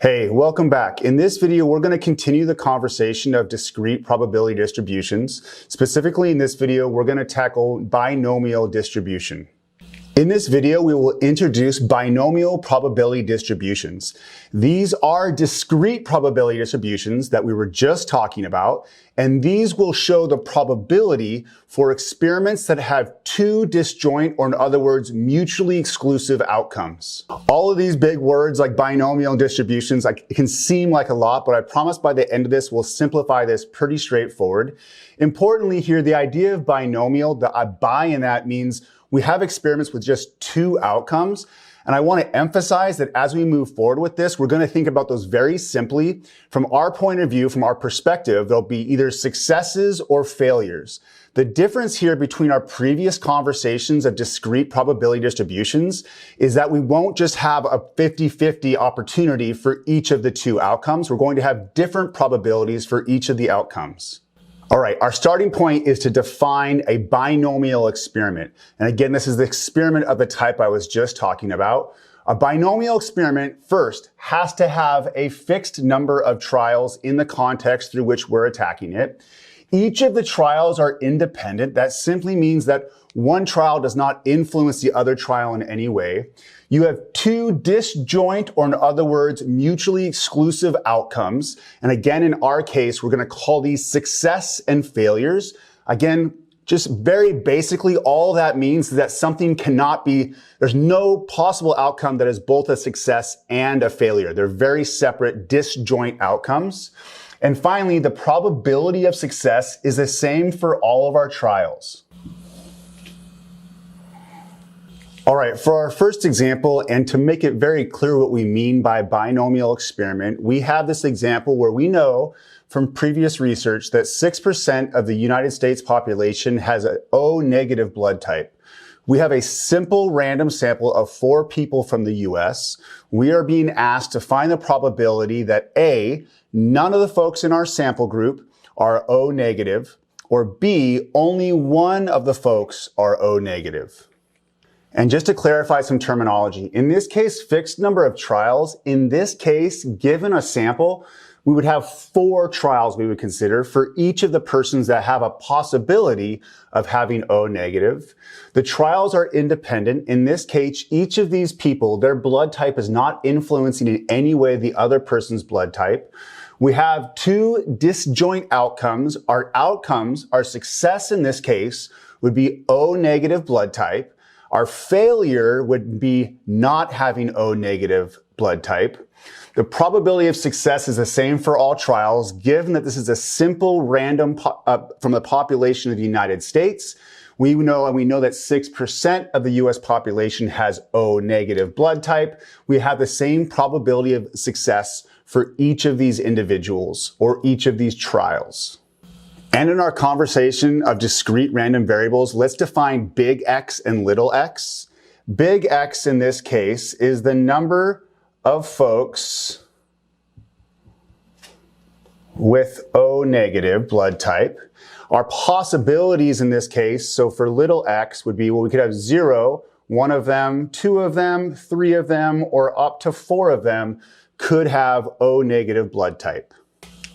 Hey, welcome back. In this video, we're going to continue the conversation of discrete probability distributions. Specifically in this video, we're going to tackle binomial distribution. In this video, we will introduce binomial probability distributions. These are discrete probability distributions that we were just talking about, and these will show the probability for experiments that have two disjoint, or in other words, mutually exclusive outcomes. All of these big words like binomial distributions, it can seem like a lot, but I promise by the end of this, we'll simplify this pretty straightforward. Importantly here, the idea of binomial, the bi in that means we have experiments with just two outcomes. And I want to emphasize that as we move forward with this, we're going to think about those very simply. From our point of view, from our perspective, there'll be either successes or failures. The difference here between our previous conversations of discrete probability distributions is that we won't just have a 50-50 opportunity for each of the two outcomes. We're going to have different probabilities for each of the outcomes. All right, our starting point is to define a binomial experiment. And again, this is the experiment of the type I was just talking about. A binomial experiment first has to have a fixed number of trials in the context through which we're attacking it. Each of the trials are independent. That simply means that one trial does not influence the other trial in any way. You have two disjoint, or in other words, mutually exclusive outcomes. And again, in our case, we're going to call these success and failures. Again, just very basically, all that means is that something cannot be, there's no possible outcome that is both a success and a failure. They're very separate, disjoint outcomes. And finally, the probability of success is the same for all of our trials. All right, for our first example, and to make it very clear what we mean by binomial experiment, we have this example where we know from previous research that 6% of the United States population has an O negative blood type. We have a simple random sample of 4 people from the US. We are being asked to find the probability that A, none of the folks in our sample group are O negative, or B, only one of the folks are O negative. And just to clarify some terminology, in this case, fixed number of trials, in this case, given a sample, we would have 4 trials we would consider for each of the persons that have a possibility of having O negative. The trials are independent. In this case, each of these people, their blood type is not influencing in any way the other person's blood type. We have 2 disjoint outcomes. Our outcomes, our success in this case, would be O negative blood type. Our failure would be not having O negative blood type. The probability of success is the same for all trials, given that this is a simple random from the population of the United States. We know that 6% of the US population has O negative blood type. We have the same probability of success for each of these individuals or each of these trials. And in our conversation of discrete random variables, let's define big X and little x. Big X in this case is the number of folks with O negative blood type. Our possibilities in this case, so for little x would be, well, we could have 0, 1 of them, 2 of them, 3 of them, or up to 4 of them could have O negative blood type.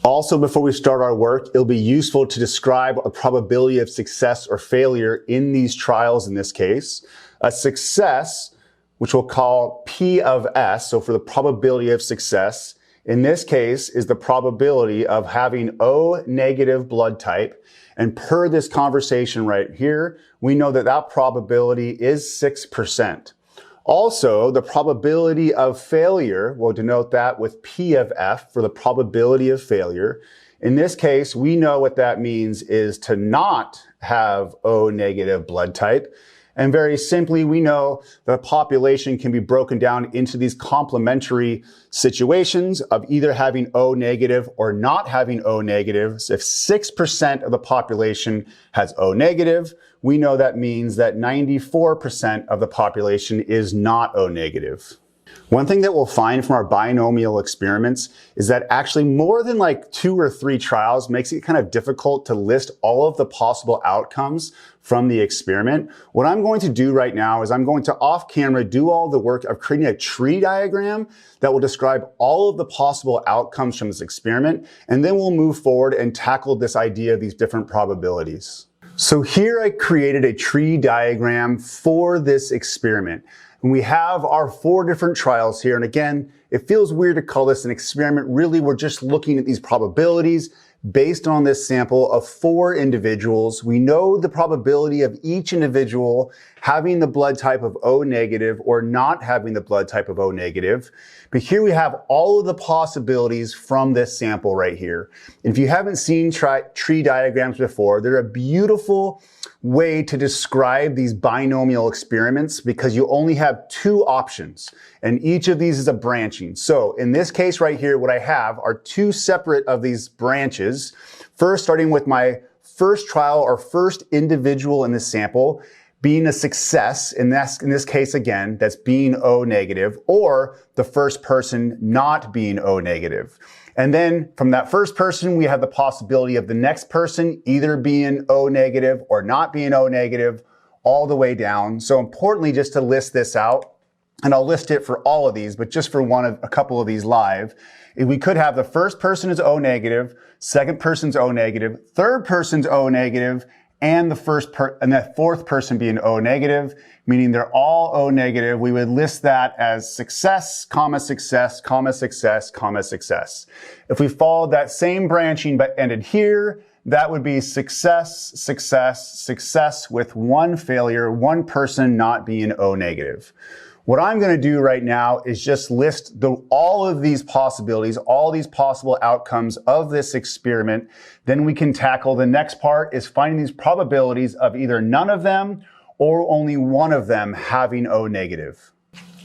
Also, before we start our work, it'll be useful to describe a probability of success or failure in these trials in this case. A success, which we'll call P of S, so for the probability of success, in this case is the probability of having O negative blood type. And per this conversation right here, we know that that probability is 6%. Also, the probability of failure, we'll denote that with P of F for the probability of failure. In this case, we know what that means is to not have O negative blood type. And very simply, we know the population can be broken down into these complementary situations of either having O negative or not having O negative. So if 6% of the population has O negative, we know that means that 94% of the population is not O negative. One thing that we'll find from our binomial experiments is that actually more than like 2 or 3 trials makes it kind of difficult to list all of the possible outcomes from the experiment. What I'm going to do right now is I'm going to off camera do all the work of creating a tree diagram that will describe all of the possible outcomes from this experiment, and then we'll move forward and tackle this idea of these different probabilities. So here I created a tree diagram for this experiment. And we have our 4 different trials here. And again, it feels weird to call this an experiment. Really, we're just looking at these probabilities based on this sample of 4 individuals. We know the probability of each individual having the blood type of O negative or not having the blood type of O negative. But here we have all of the possibilities from this sample right here. And if you haven't seen tree diagrams before, they're a beautiful way to describe these binomial experiments because you only have 2 options and each of these is a branching. So in this case right here, what I have are 2 separate of these branches. First, starting with my first trial or first individual in this sample being a success, in this case again, that's being O negative, or the first person not being O negative. And then from that first person, we have the possibility of the next person either being O negative or not being O negative all the way down. So importantly, just to list this out, and I'll list it for all of these, but just for a couple of these live, we could have the first person is O negative, second person's O negative, third person's O negative, and the fourth person being O negative, meaning they're all O negative. We would list that as success, comma, success, comma, success, comma, success. If we followed that same branching but ended here, that would be success, success, success with 1 failure, 1 person not being O negative. What I'm going to do right now is just list all of these possibilities, all these possible outcomes of this experiment. Then we can tackle the next part is finding these probabilities of either none of them or only one of them having O negative.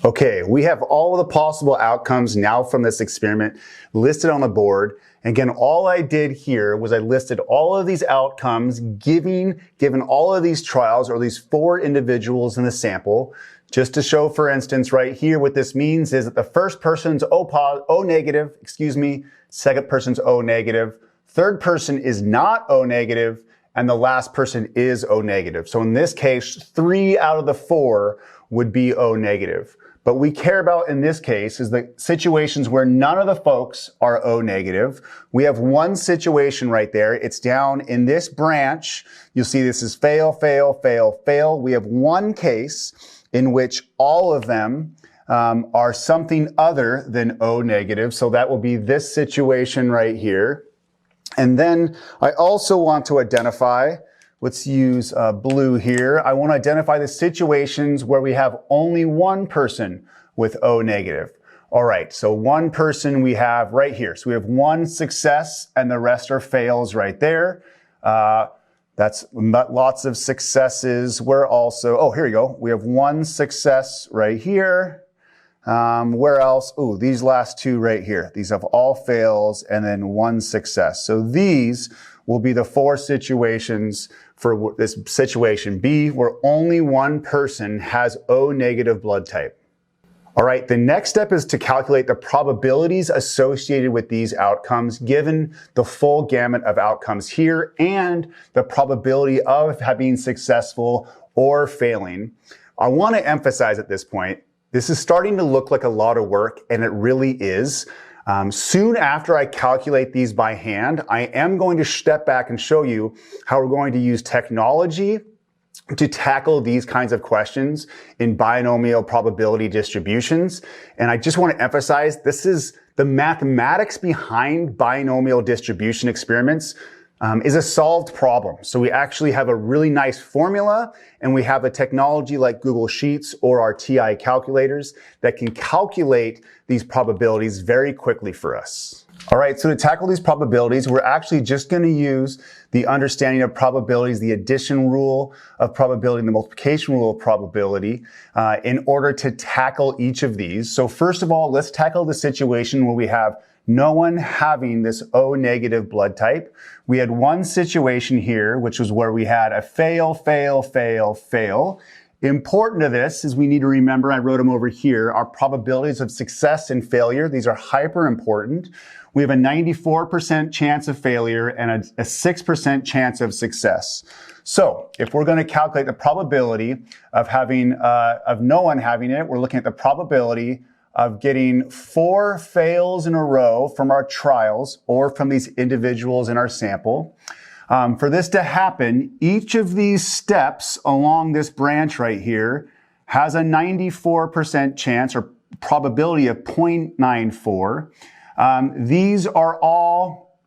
Okay, we have all of the possible outcomes now from this experiment listed on the board. Again, all I did here was I listed all of these outcomes given all of these trials or these 4 individuals in the sample. Just to show, for instance, right here, what this means is that the first person's O negative, second person's O negative, third person is not O negative, and the last person is O negative. So in this case, 3 out of the 4 would be O negative. But we care about in this case is the situations where none of the folks are O negative. We have one situation right there. It's down in this branch. You'll see this is fail, fail, fail, fail. We have one case in which all of them are something other than O negative. So that will be this situation right here. And then I also want to identify, let's use blue here. I want to identify the situations where we have only one person with O negative. All right, so one person we have right here. So we have one success and the rest are fails right there. That's lots of successes. We're also, oh, here we go. We have one success right here. Where else? Ooh, these last 2 right here. These have all fails and then one success. So these will be the 4 situations for this situation B, where only one person has O negative blood type. All right, the next step is to calculate the probabilities associated with these outcomes given the full gamut of outcomes here and the probability of being successful or failing. I want to emphasize at this point, this is starting to look like a lot of work, and it really is. Soon after I calculate these by hand, I am going to step back and show you how we're going to use technology to tackle these kinds of questions in binomial probability distributions. And I just want to emphasize, this is the mathematics behind binomial distribution experiments is a solved problem. So we actually have a really nice formula, and we have a technology like Google Sheets or our TI calculators that can calculate these probabilities very quickly for us. All right, so to tackle these probabilities, we're actually just going to use the understanding of probabilities, the addition rule of probability, and the multiplication rule of probability in order to tackle each of these. So first of all, let's tackle the situation where we have no one having this O negative blood type. We had one situation here, which was where we had a fail, fail, fail, fail. Important to this is we need to remember, I wrote them over here, our probabilities of success and failure. These are hyper important. We have a 94% chance of failure and a 6% chance of success. So if we're going to calculate the probability of no one having it, we're looking at the probability of getting 4 fails in a row from our trials or from these individuals in our sample. For this to happen, each of these steps along this branch right here has a 94% chance or probability of 0.94. These are all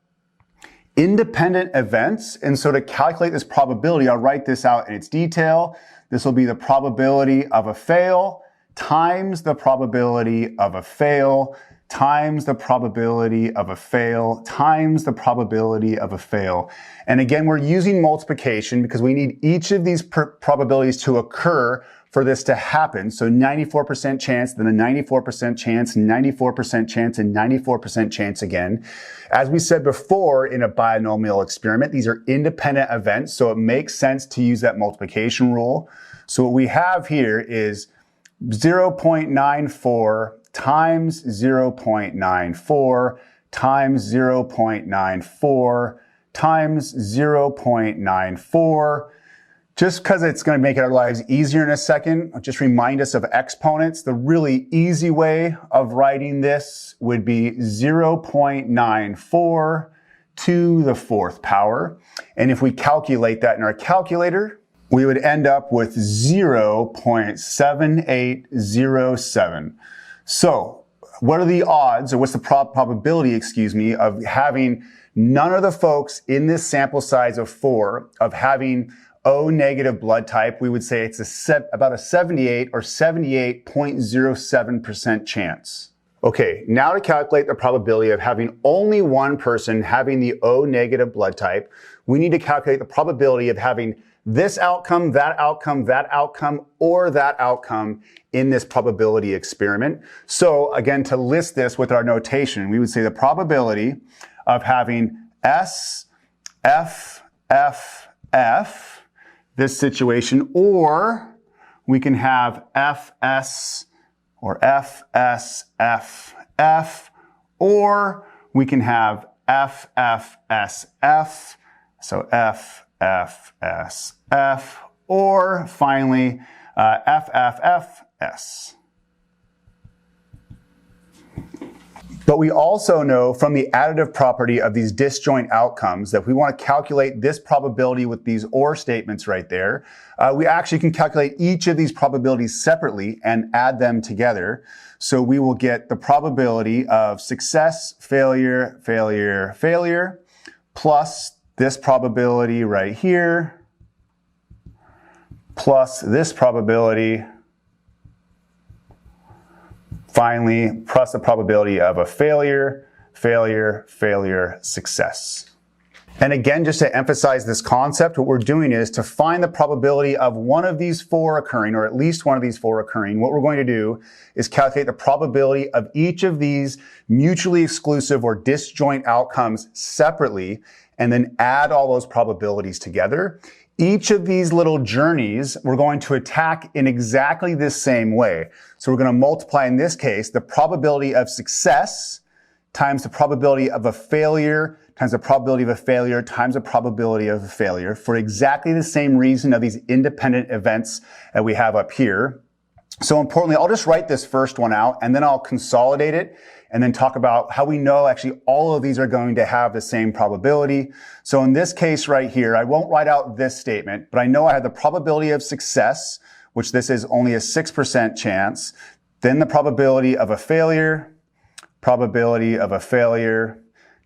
independent events. And so to calculate this probability, I'll write this out in its detail. This will be the probability of a fail times the probability of a fail times the probability of a fail times the probability of a fail. And again, we're using multiplication because we need each of these probabilities to occur for this to happen. So 94% chance, then a 94% chance, 94% chance, and 94% chance again. As we said before in a binomial experiment, these are independent events, so it makes sense to use that multiplication rule. So what we have here is 0.94 times 0.94 times 0.94 times 0.94. Just because it's going to make our lives easier in a second, I'll just remind us of exponents. The really easy way of writing this would be 0.94 to the 4th power. And if we calculate that in our calculator, we would end up with 0.7807. So what are the odds, or what's the probability, of having none of the folks in this sample size of 4 of having O negative blood type? We would say it's about a 78 or 78.07% chance. Okay, now to calculate the probability of having only one person having the O negative blood type, we need to calculate the probability of having this outcome, that outcome, that outcome, or that outcome in this probability experiment. So again, to list this with our notation, we would say the probability of having S, F, F, F, this situation, or we can have FS or FS, F, F, or we can have FFSF, so F, F, S, F, or finally, FFFS. But we also know from the additive property of these disjoint outcomes that if we want to calculate this probability with these OR statements right there, we actually can calculate each of these probabilities separately and add them together. So we will get the probability of success, failure, failure, failure, plus this probability right here, plus this probability, finally, plus the probability of a failure, failure, failure, success. And again, just to emphasize this concept, what we're doing is to find the probability of one of these 4 occurring, or at least one of these 4 occurring. What we're going to do is calculate the probability of each of these mutually exclusive or disjoint outcomes separately, and then add all those probabilities together. Each of these little journeys we're going to attack in exactly this same way. So we're going to multiply, in this case, the probability of success times the probability of a failure times the probability of a failure times the probability of a failure for exactly the same reason of these independent events that we have up here. So importantly, I'll just write this first one out and then I'll consolidate it and then talk about how we know actually all of these are going to have the same probability. So in this case right here, I won't write out this statement, but I know I have the probability of success, which this is only a 6% chance, then the probability of a failure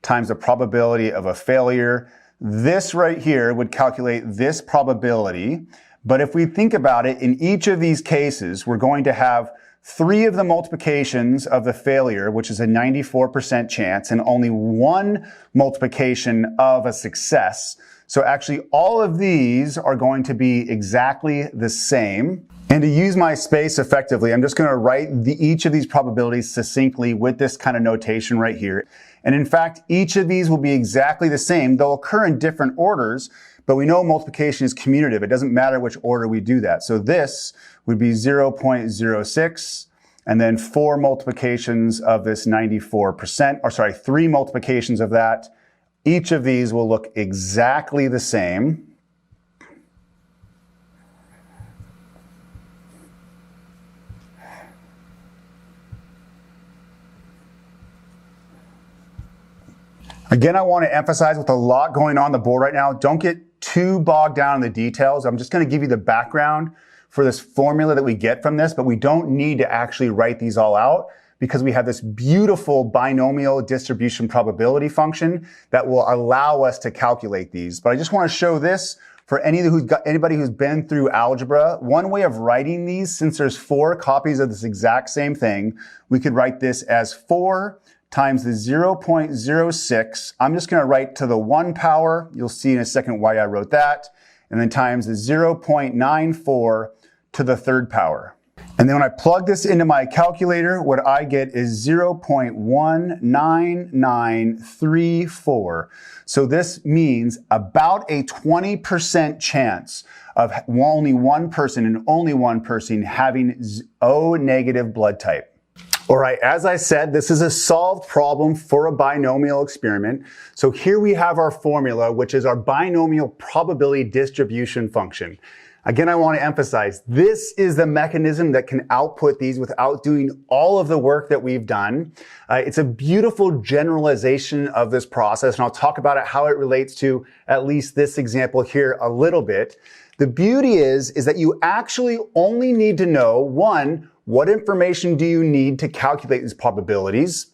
times the probability of a failure. This right here would calculate this probability. But if we think about it, in each of these cases, we're going to have 3 of the multiplications of the failure, which is a 94% chance, and only 1 multiplication of a success. So actually all of these are going to be exactly the same. And to use my space effectively, I'm just going to write each of these probabilities succinctly with this kind of notation right here. And in fact, each of these will be exactly the same. They'll occur in different orders, but we know multiplication is commutative. It doesn't matter which order we do that. So this would be 0.06, and then 4 multiplications of this 94%, or sorry, 3 multiplications of that. Each of these will look exactly the same. Again, I want to emphasize with a lot going on the board right now, don't get too bogged down in the details. I'm just going to give you the background for this formula that we get from this, but we don't need to actually write these all out because we have this beautiful binomial distribution probability function that will allow us to calculate these. But I just want to show this for anybody who's been through algebra. One way of writing these, since there's 4 copies of this exact same thing, we could write this as 4 times the 0.06. I'm just going to write to the 1 power. You'll see in a second why I wrote that. And then times the 0.94 to the 3rd power. And then when I plug this into my calculator, what I get is 0.19934. So this means about a 20% chance of only one person having O negative blood type. All right, as I said, this is a solved problem for a binomial experiment. So here we have our formula, which is our binomial probability distribution function. Again, I want to emphasize, this is the mechanism that can output these without doing all of the work that we've done. It's a beautiful generalization of this process, and I'll talk about how it relates to at least this example here a little bit. The beauty is that you actually only need to know, 1, what information do you need to calculate these probabilities?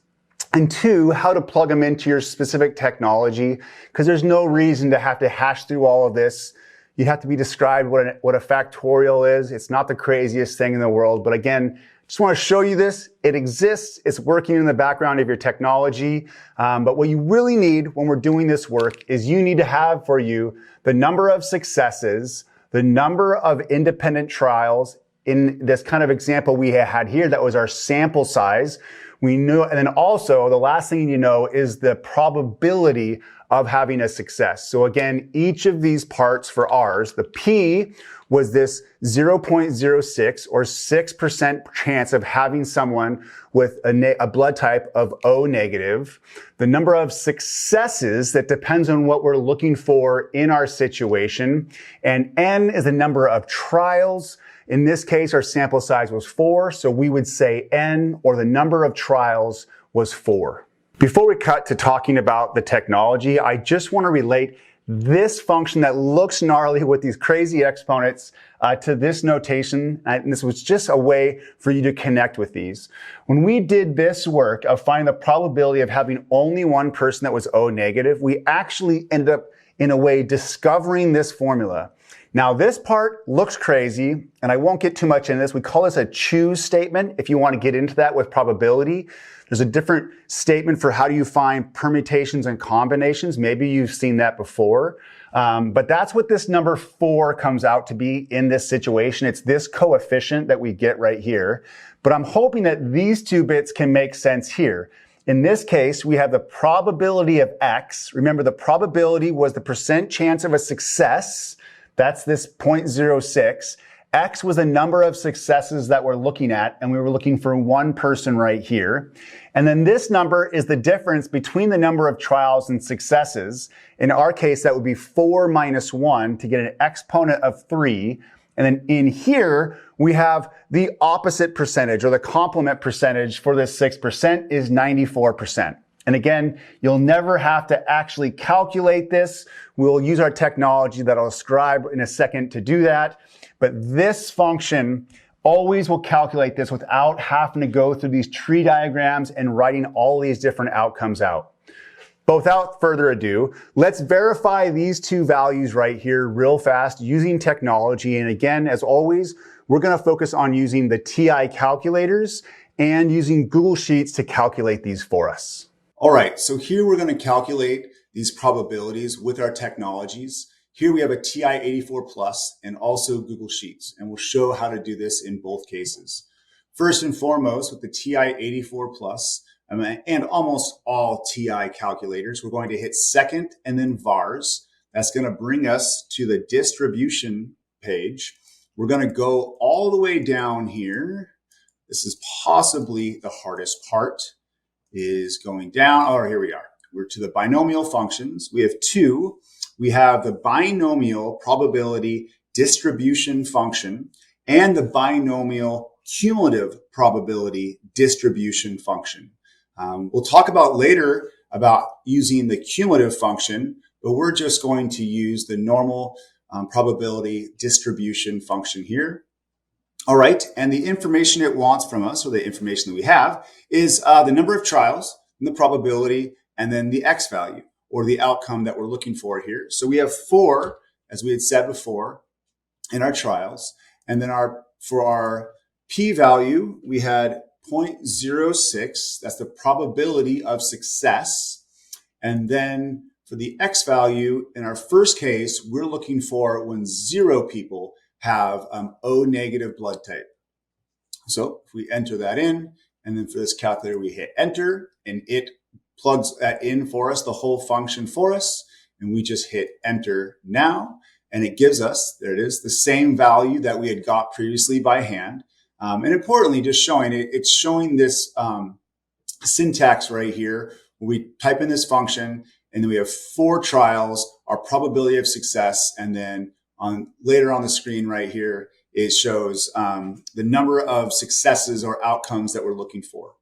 And 2, how to plug them into your specific technology, because there's no reason to have to hash through all of this. You have to be described what a factorial is. It's not the craziest thing in the world. But again, just want to show you this. It exists. It's working in the background of your technology. But what you really need when we're doing this work is you need to have for you the number of successes, the number of independent trials. In this kind of example we had here, that was our sample size. We knew, and then also the last thing you know is the probability of having a success. So again, each of these parts for ours, the P was this 0.06 or 6% chance of having someone with a blood type of O negative. The number of successes, that depends on what we're looking for in our situation. And N is the number of trials. In this case, our sample size was 4, so we would say N, or the number of trials, was 4. Before we cut to talking about the technology, I just want to relate this function that looks gnarly with these crazy exponents to this notation. And this was just a way for you to connect with these. When we did this work of finding the probability of having only one person that was O negative, we actually ended up, in a way, discovering this formula. Now this part looks crazy, and I won't get too much into this. We call this a choose statement if you want to get into that with probability. There's a different statement for how do you find permutations and combinations. Maybe you've seen that before. But that's what this number 4 comes out to be in this situation. It's this coefficient that we get right here. But I'm hoping that these 2 bits can make sense here. In this case, we have the probability of X. Remember, the probability was the percent chance of a success. That's this 0.06. X was the number of successes that we're looking at, and we were looking for one person right here. And then this number is the difference between the number of trials and successes. In our case, that would be 4 minus 1 to get an exponent of 3. And then in here, we have the opposite percentage, or the complement percentage for this 6% is 94%. And again, you'll never have to actually calculate this. We'll use our technology that I'll describe in a second to do that. But this function always will calculate this without having to go through these tree diagrams and writing all these different outcomes out. But without further ado, let's verify these 2 values right here real fast using technology. And again, as always, we're going to focus on using the TI calculators and using Google Sheets to calculate these for us. All right, so here we're going to calculate these probabilities with our technologies. Here we have a TI-84 Plus and also Google Sheets, and we'll show how to do this in both cases. First and foremost, with the TI-84 Plus and almost all TI calculators, we're going to hit second and then vars. That's going to bring us to the distribution page. We're going to go all the way down here. This is possibly the hardest part, is going down. Oh, here we are. We're to the binomial functions. We have two. We have the binomial probability distribution function and the binomial cumulative probability distribution function. We'll talk about later about using the cumulative function, but we're just going to use the normal probability distribution function here. All right, and the information it wants from us, or the information that we have, is the number of trials, and the probability, and then the X value, or the outcome that we're looking for here. So we have 4, as we had said before, in our trials. And then for our p-value, we had 0.06. That's the probability of success. And then for the X value, in our first case, we're looking for when 0 people have O negative blood type. So if we enter that in, and then for this calculator, we hit enter, and it plugs that in for us, the whole function for us, and we just hit enter now, and it gives us, there it is, the same value that we had got previously by hand. And importantly, just showing it, it's showing this syntax right here, where we type in this function, and then we have 4 trials, our probability of success, and then later on the screen right here, it shows the number of successes or outcomes that we're looking for.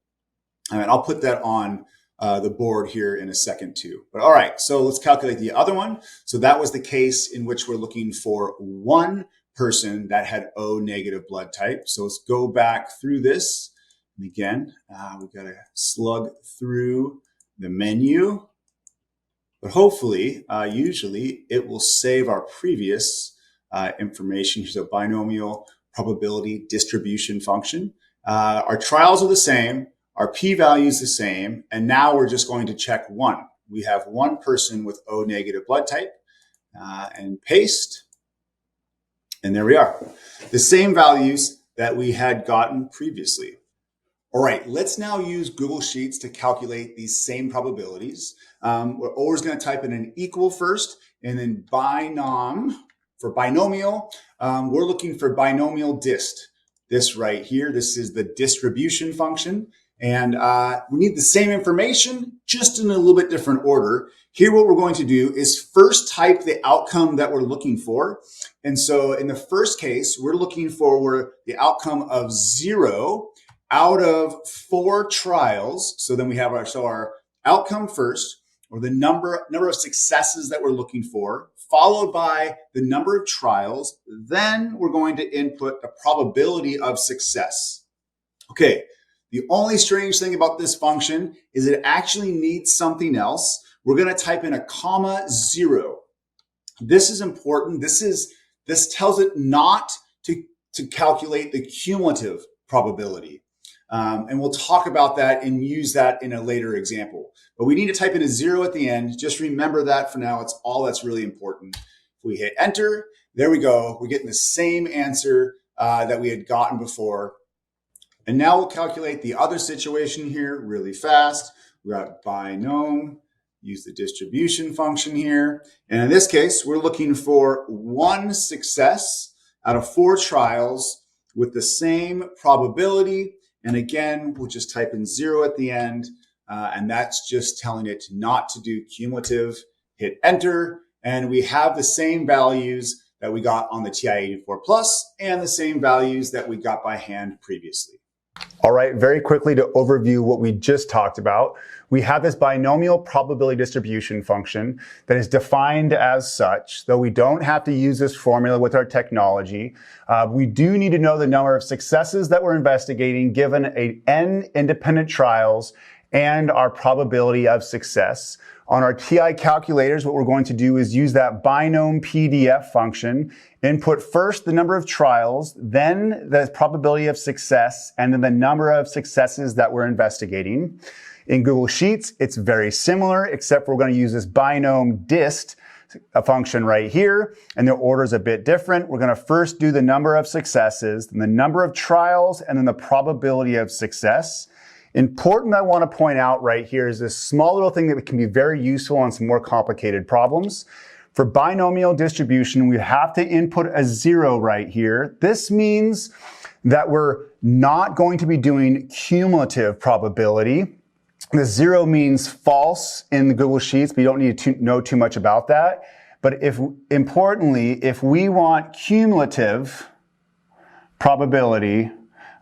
And I'll put that on the board here in a second too. But all right, so let's calculate the other one. So that was the case in which we're looking for 1 person that had O negative blood type. So let's go back through this. And again, we've got to slug through the menu. But hopefully, usually, it will save our previous information. Here's a binomial probability distribution function. Our trials are the same. Our p-value is the same. And now we're just going to check 1. We have 1 person with O negative blood type. And paste. And there we are. The same values that we had gotten previously. All right, let's now use Google Sheets to calculate these same probabilities. We're always going to type in an equal first, and then binom for binomial. We're looking for binomial dist. This right here, this is the distribution function. And we need the same information, just in a little bit different order. Here, what we're going to do is first type the outcome that we're looking for. And so in the first case, we're looking for the outcome of 0 out of 4 trials. So then we have our outcome first, or the number of successes that we're looking for, followed by the number of trials. Then we're going to input the probability of success. Okay, the only strange thing about this function is it actually needs something else. We're going to type in a comma 0. This is important. This tells it not to calculate the cumulative probability. And we'll talk about that and use that in a later example. But we need to type in a 0 at the end. Just remember that for now. It's all that's really important. If we hit enter, there we go. We're getting the same answer that we had gotten before. And now we'll calculate the other situation here really fast. We got binom, use the distribution function here. And in this case, we're looking for 1 success out of 4 trials with the same probability. And again, we'll just type in 0 at the end, and that's just telling it not to do cumulative. Hit enter, and we have the same values that we got on the TI-84 Plus and the same values that we got by hand previously. All right, very quickly to overview what we just talked about, we have this binomial probability distribution function that is defined as such. Though we don't have to use this formula with our technology, we do need to know the number of successes that we're investigating given n independent trials and our probability of success. On our TI calculators, what we're going to do is use that binom PDF function, input first the number of trials, then the probability of success, and then the number of successes that we're investigating. In Google Sheets, it's very similar, except we're going to use this binom dist. function right here, and the order is a bit different. We're going to first do the number of successes, then the number of trials, and then the probability of success. Important I want to point out right here is this small little thing that can be very useful on some more complicated problems. For binomial distribution, we have to input a 0 right here. This means that we're not going to be doing cumulative probability. The 0 means false in the Google Sheets, but you don't need to know too much about that. But importantly, if we want cumulative probability,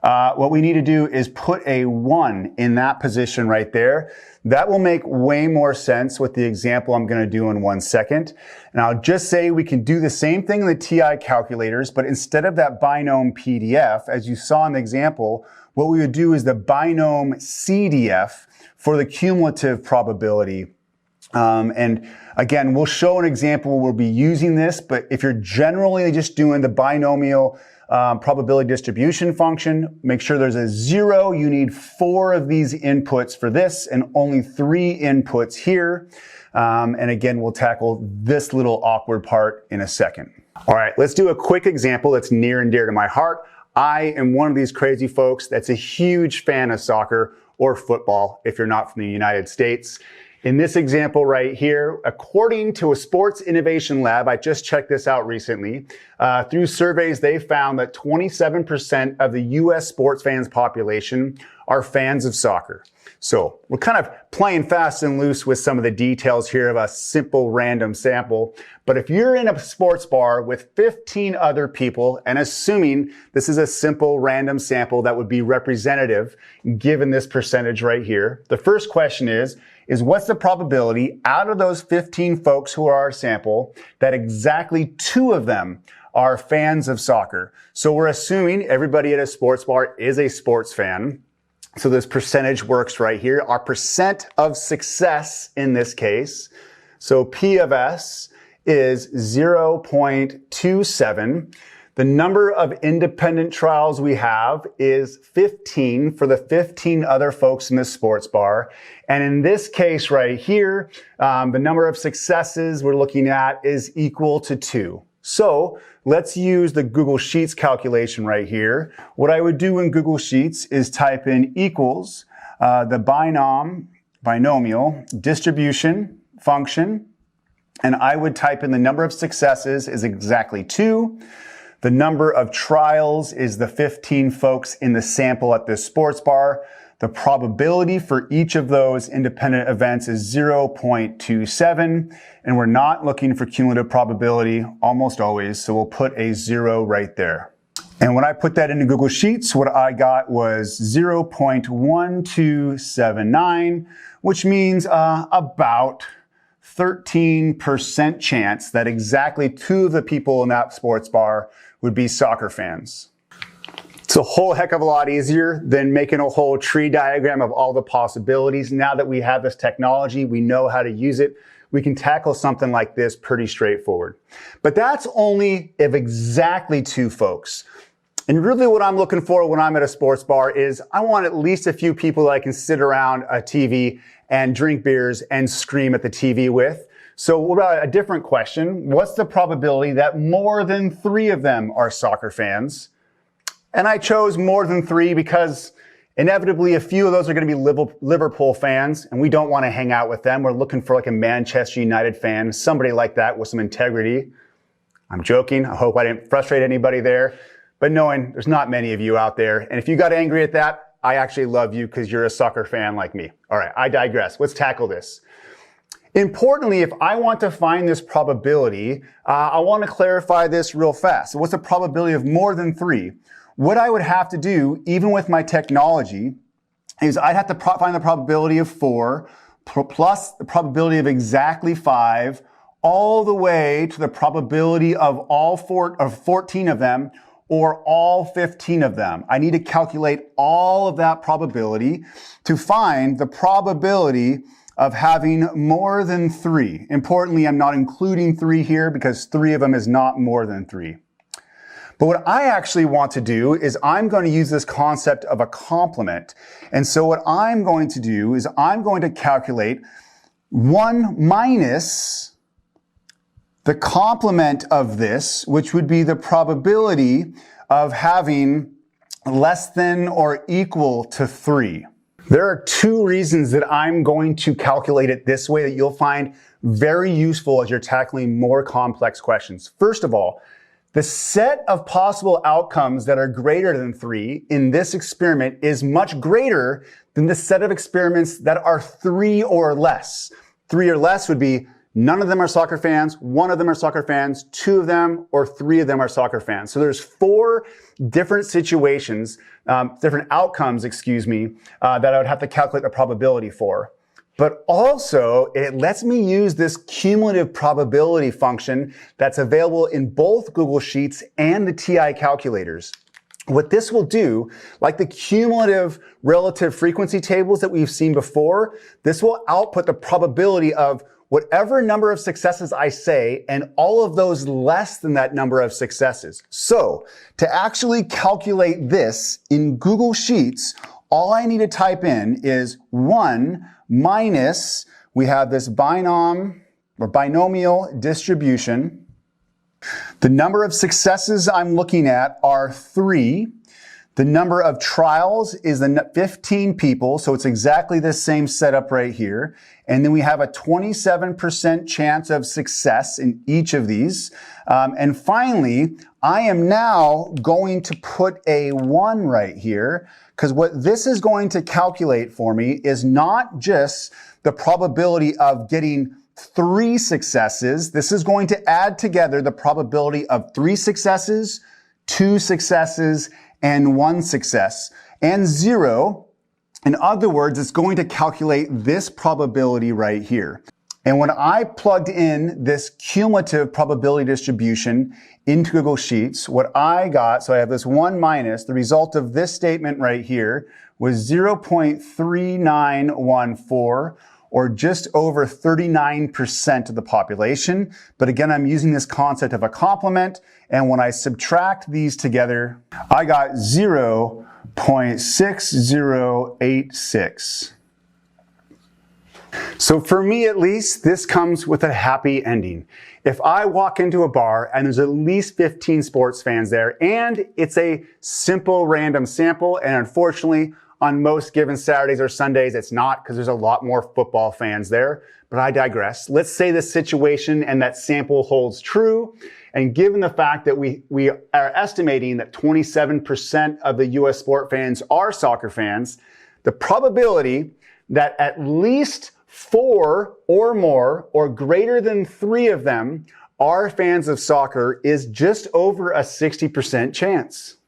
what we need to do is put a 1 in that position right there. That will make way more sense with the example I'm going to do in 1 second. And I'll just say we can do the same thing in the TI calculators, but instead of that binom PDF, as you saw in the example, what we would do is the binom CDF for the cumulative probability. And again, we'll show an example where we'll be using this, but if you're generally just doing the binomial probability distribution function, make sure there's a 0. You need 4 of these inputs for this and only 3 inputs here. And again, we'll tackle this little awkward part in a second. All right, let's do a quick example that's near and dear to my heart. I am one of these crazy folks that's a huge fan of soccer or football if you're not from the United States. In this example right here, according to a sports innovation lab, I just checked this out recently, through surveys they found that 27% of the US sports fans population are fans of soccer. So we're kind of playing fast and loose with some of the details here of a simple random sample. But if you're in a sports bar with 15 other people, and assuming this is a simple random sample that would be representative given this percentage right here, the first question is what's the probability out of those 15 folks who are our sample that exactly 2 of them are fans of soccer? So we're assuming everybody at a sports bar is a sports fan. So this percentage works right here. Our percent of success in this case, so P of S is 0.27. The number of independent trials we have is 15 for the 15 other folks in this sports bar. And in this case right here, the number of successes we're looking at is equal to 2. So let's use the Google Sheets calculation right here. What I would do in Google Sheets is type in equals the binomial distribution function, and I would type in the number of successes is exactly 2. The number of trials is the 15 folks in the sample at this sports bar. The probability for each of those independent events is 0.27, and we're not looking for cumulative probability almost always, so we'll put a 0 right there. And when I put that into Google Sheets, what I got was 0.1279, which means about 13% chance that exactly 2 of the people in that sports bar would be soccer fans. It's a whole heck of a lot easier than making a whole tree diagram of all the possibilities. Now that we have this technology, we know how to use it, we can tackle something like this pretty straightforward. But that's only if exactly 2 folks. And really what I'm looking for when I'm at a sports bar is I want at least a few people that I can sit around a TV and drink beers and scream at the TV with. So what about a different question? What's the probability that more than 3 of them are soccer fans? And I chose more than 3 because inevitably a few of those are going to be Liverpool fans, and we don't want to hang out with them. We're looking for like a Manchester United fan, somebody like that with some integrity. I'm joking. I hope I didn't frustrate anybody there. But knowing there's not many of you out there, and if you got angry at that, I actually love you because you're a soccer fan like me. All right, I digress. Let's tackle this. Importantly, if I want to find this probability, I want to clarify this real fast. So what's the probability of more than 3? What I would have to do, even with my technology, is I'd have to find the probability of 4 plus the probability of exactly 5 all the way to the probability of all 14 of them or all 15 of them. I need to calculate all of that probability to find the probability of having more than 3. Importantly, I'm not including 3 here because 3 of them is not more than 3. But what I actually want to do is I'm going to use this concept of a complement. And so what I'm going to do is I'm going to calculate 1 minus the complement of this, which would be the probability of having less than or equal to 3. There are two reasons that I'm going to calculate it this way that you'll find very useful as you're tackling more complex questions. First of all, the set of possible outcomes that are greater than 3 in this experiment is much greater than the set of experiments that are 3 or less. 3 or less would be none of them are soccer fans, 1 of them are soccer fans, 2 of them, or 3 of them are soccer fans. So there's 4 different situations, different outcomes, that I would have to calculate the probability for. But also, it lets me use this cumulative probability function that's available in both Google Sheets and the TI calculators. What this will do, like the cumulative relative frequency tables that we've seen before, this will output the probability of whatever number of successes I say and all of those less than that number of successes. So to actually calculate this in Google Sheets, all I need to type in is 1 minus, we have this binomial distribution. The number of successes I'm looking at are 3. The number of trials is the 15 people, so it's exactly the same setup right here. And then we have a 27% chance of success in each of these. And finally, I am now going to put a 1 right here, because what this is going to calculate for me is not just the probability of getting 3 successes. This is going to add together the probability of 3 successes, 2 successes, and 1 success, and 0. In other words, it's going to calculate this probability right here. And when I plugged in this cumulative probability distribution into Google Sheets, what I got, so I have this 1 minus, the result of this statement right here was 0.3914, or just over 39% of the population. But again, I'm using this concept of a complement, and when I subtract these together, I got 0.6086. So for me at least, this comes with a happy ending. If I walk into a bar and there's at least 15 sports fans there, and it's a simple random sample, and unfortunately, on most given Saturdays or Sundays, it's not, because there's a lot more football fans there, but I digress. Let's say this situation and that sample holds true. And given the fact that we are estimating that 27% of the US sport fans are soccer fans, the probability that at least 4 or more, or greater than 3 of them, are fans of soccer is just over a 60% chance.